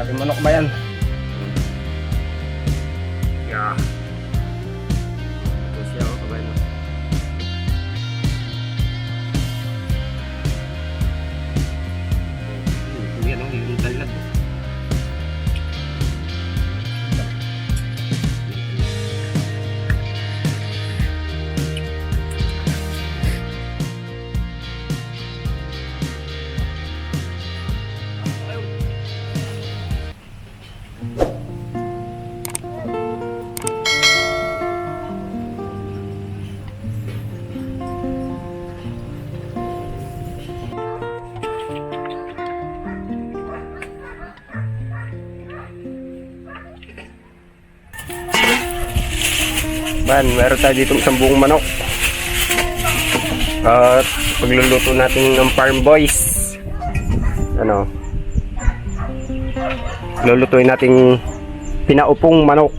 May manok ba yan? Yeah. Ito siya, kabayan mo. Yan o, yung dalag. Man, meron tayo dito isang buong manok. At pagluluto natin ng farm boys. Ano? Lulutuin natin pinaupong manok.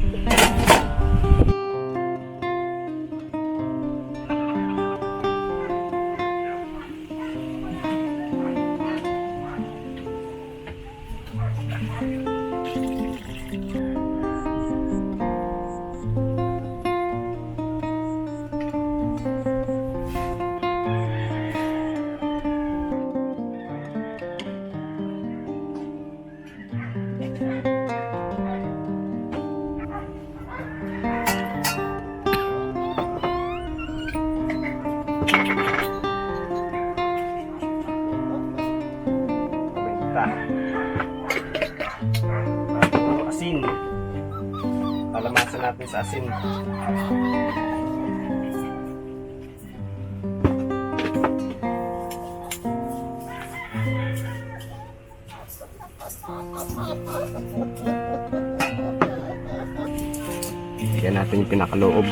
Asin. Palamasan natin sa asin. Lagyan natin yung pinakaloob.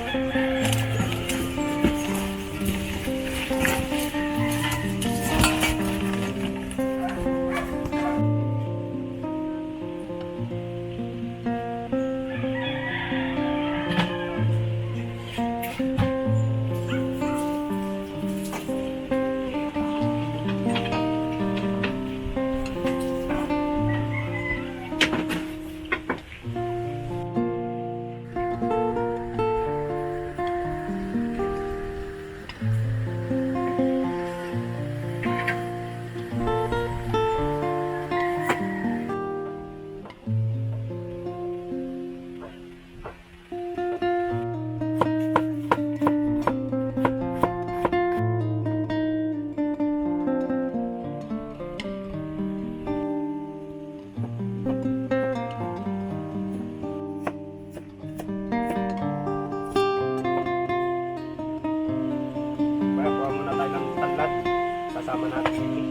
Kasama natin ini.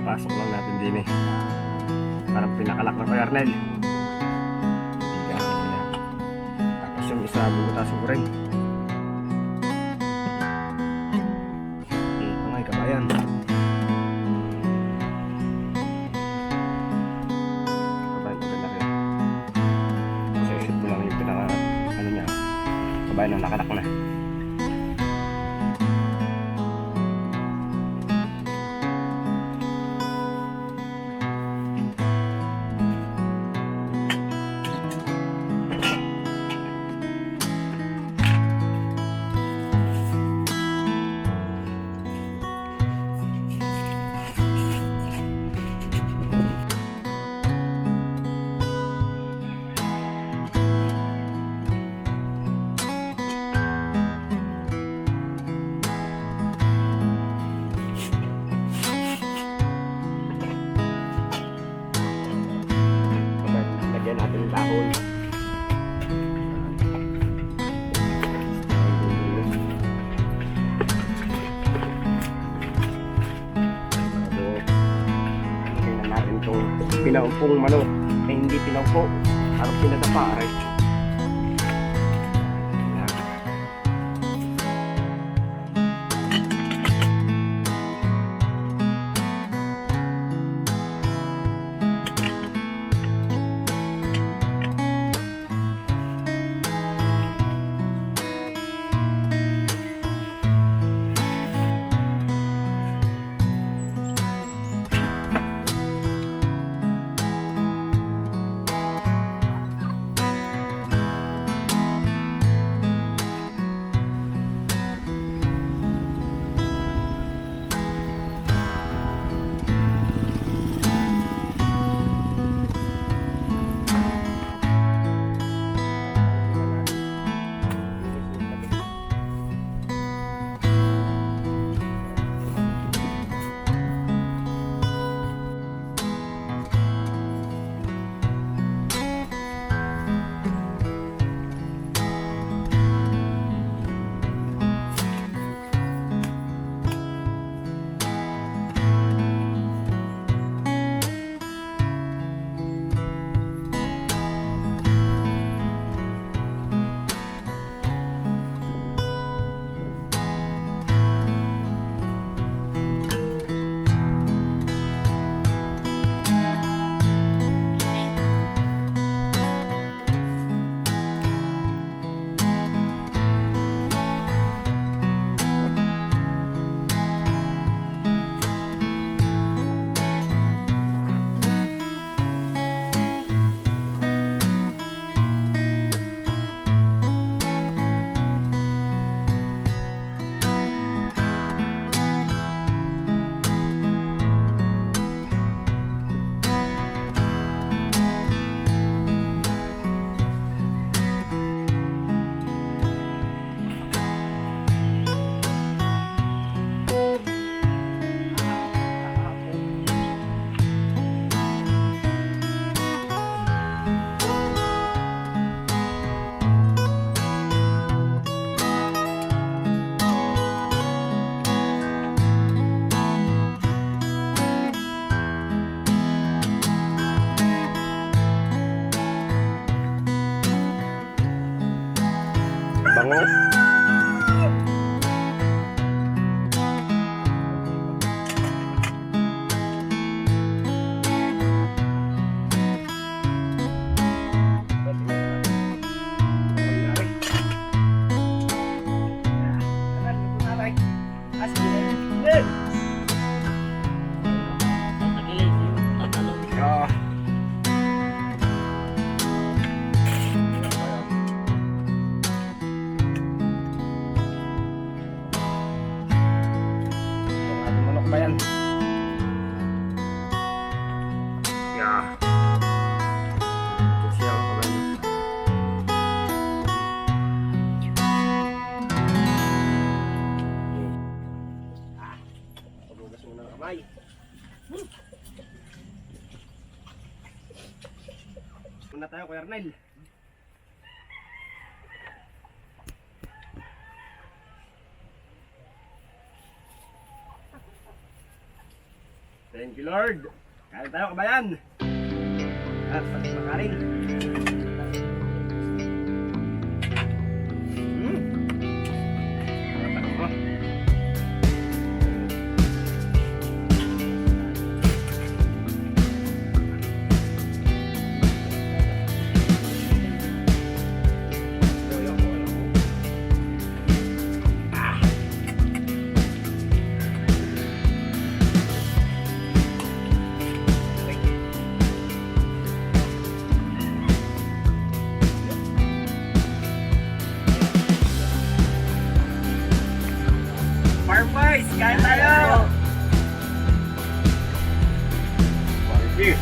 Papasok lang natin din eh. Parang pinakalak na Kuya Arnel. Tapos yung isa bubutasin ko rin. Ito nga kabayan. Kabayan ko rin na rin. Kasi isip ko lang yung pinaka ano niya. Kabayan na nakalak na. Lagyan natin yung dahon. Lagyan na natin itong pinaupong manok. Eh hindi pinaupo. Parang pinadapa rin. Bango. Pa yan. Yeah. Ito siya ang pagano. Pagugas muna ng kamay. Muna tayo Kuya Arnel. Thank you, Lord. Kain tayo, kabayan. At pagmakaring. Boys, kain tayo! Barbecue!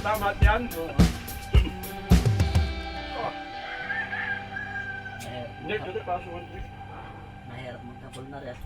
Tama yan. Hindi, kasi pasok. Mahirap magkapul na rin.